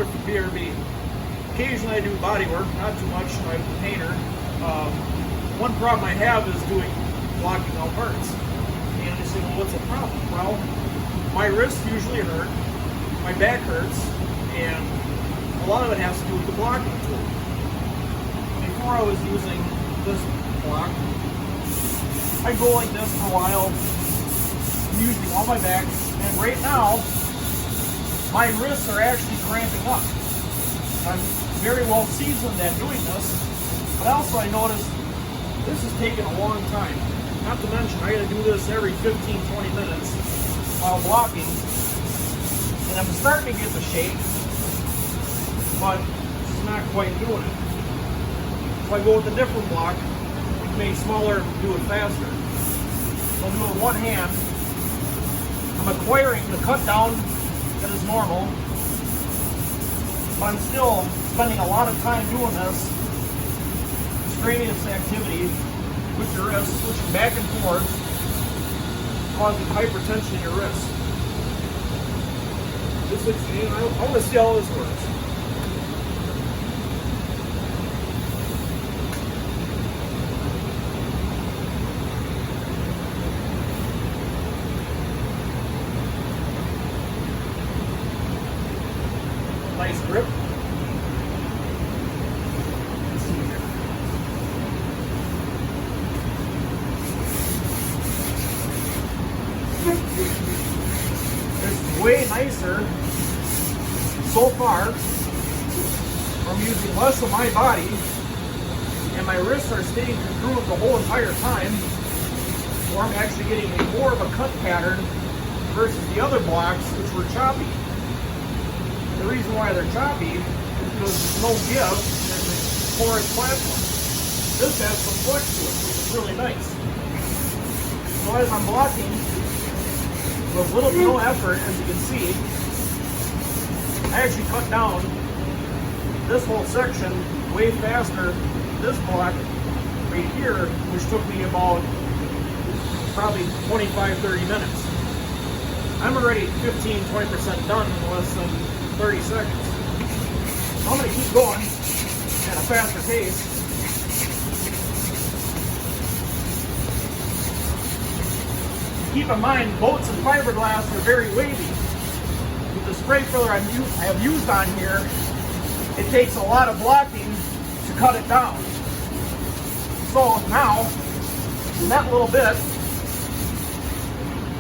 trailer for BRB. Occasionally I do body work, not too much. I'm a painter. One problem I have is blocking out parts. And I say, well, what's the problem? Well, my wrists usually hurt, my back hurts, and a lot of it has to do with the blocking tool. Before I was using this block, I'd go like this for a while, using all my back, and right now, my wrists are actually cramping up. I'm very well seasoned at doing this, but also I noticed this is taking a long time. Not to mention, I gotta do this every 15-20 minutes while blocking, and I'm starting to get the shape, but it's not quite doing it. So I go with a different block, which makes it smaller, do it faster. So I'll do it with one hand. I'm acquiring the cut down that is normal, but I'm still spending a lot of time doing this strenuous activity with your wrist, switching back and forth, causing hypertension in your wrist. This looks, I want to see how this works. Nice grip. Let's see here. It's way nicer so far. I'm using less of my body, and my wrists are staying congruent the whole entire time, or I'm actually getting more of a cut pattern versus the other blocks, which were choppy. The reason why they're choppy is because there's no give, there's a porous platform. This has some flex to it, which is really nice. So as I'm blocking, with little to no effort, as you can see, I actually cut down this whole section way faster. This block right here, which took me about probably 25-30 minutes. I'm already 15-20% done in less than 30 seconds. So I'm going to keep going at a faster pace. Keep in mind, boats and fiberglass are very wavy. With the spray filler I have used on here, it takes a lot of blocking to cut it down. So now, in that little bit,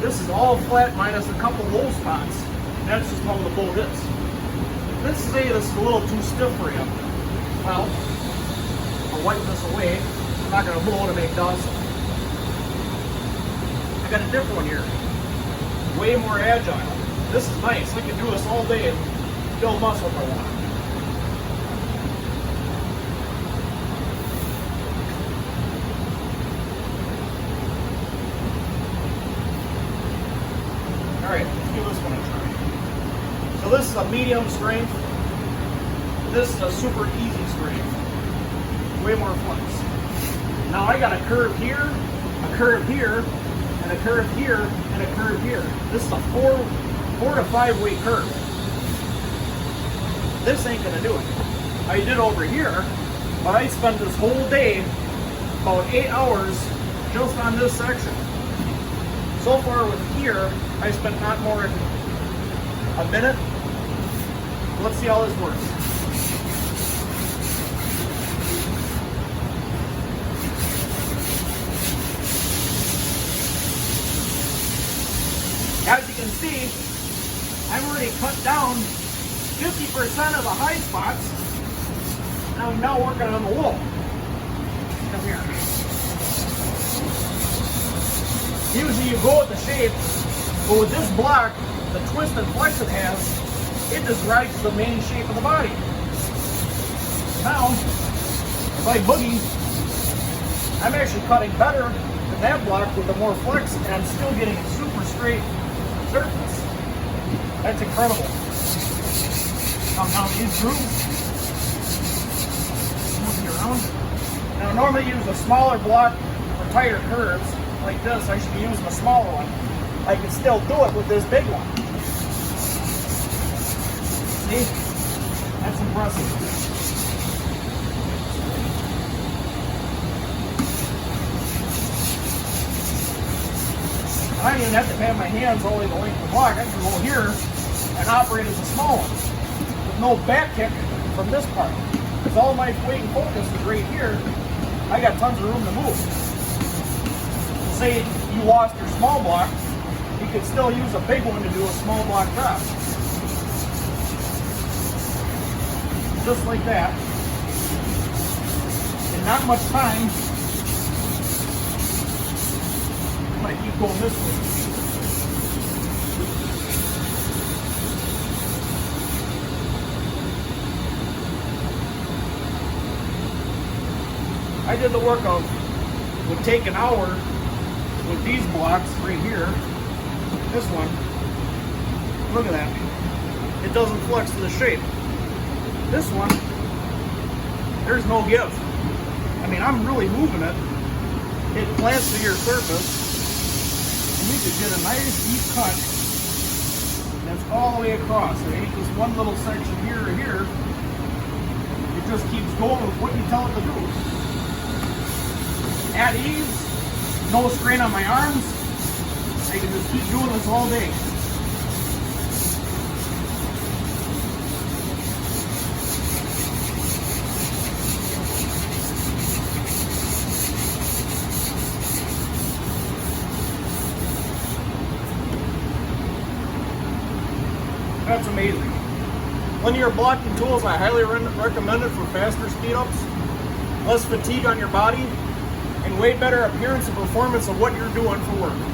this is all flat minus a couple low spots. That's just how the boat is. Let's say this is a little too stiff for you. Well, I'll wipe this away. I'm not going to blow to make dust. I got a different one here. Way more agile. This is nice. I can do this all day and build muscle if I want. Alright, let's give this one a try. So this is a medium strength. This is a super easy strength. Way more flex. Now I got a curve here, a curve here, and a curve here, and a curve here. This is a four to 5 way curve. This ain't gonna do it. I did over here, but I spent this whole day, about 8 hours, just on this section. So far with here, I spent not more than a minute. Let's see how this works. As you can see, I've already cut down 50% of the high spots, and I'm now working on the low. Come here. Usually you go with the shape, but with this block, the twist and flex it has, it just rides the main shape of the body. Now, if I boogie, I'm actually cutting better than that block with the more flex, and I'm still getting a super straight surface. That's incredible. Come down these grooves, moving around. Now, normally use a smaller block for tighter curves like this. I should be using a smaller one. I can still do it with this big one. See? impressive. I didn't even have to have my hands all the way the length of the block. I can go here and operate as a small one with no back kick from this part. Because all my weight and focus is right here. I got tons of room to move. Say you lost your small block, you could still use a big one to do a small block drop. Just like that. And not much time. I'm going to keep going this way. I did the work of, would take an hour with these blocks right here. This one, look at that. It doesn't flex to the shape. This one, there's no give. I mean, I'm really moving it. It plants to your surface. And you could get a nice deep cut that's all the way across. There ain't just one little section here or here. It just keeps going with what you tell it to do. At ease, no strain on my arms. I can just keep doing this all day. That's amazing. Linear blocking tools, I highly recommend it for faster speed ups, less fatigue on your body, and way better appearance and performance of what you're doing for work.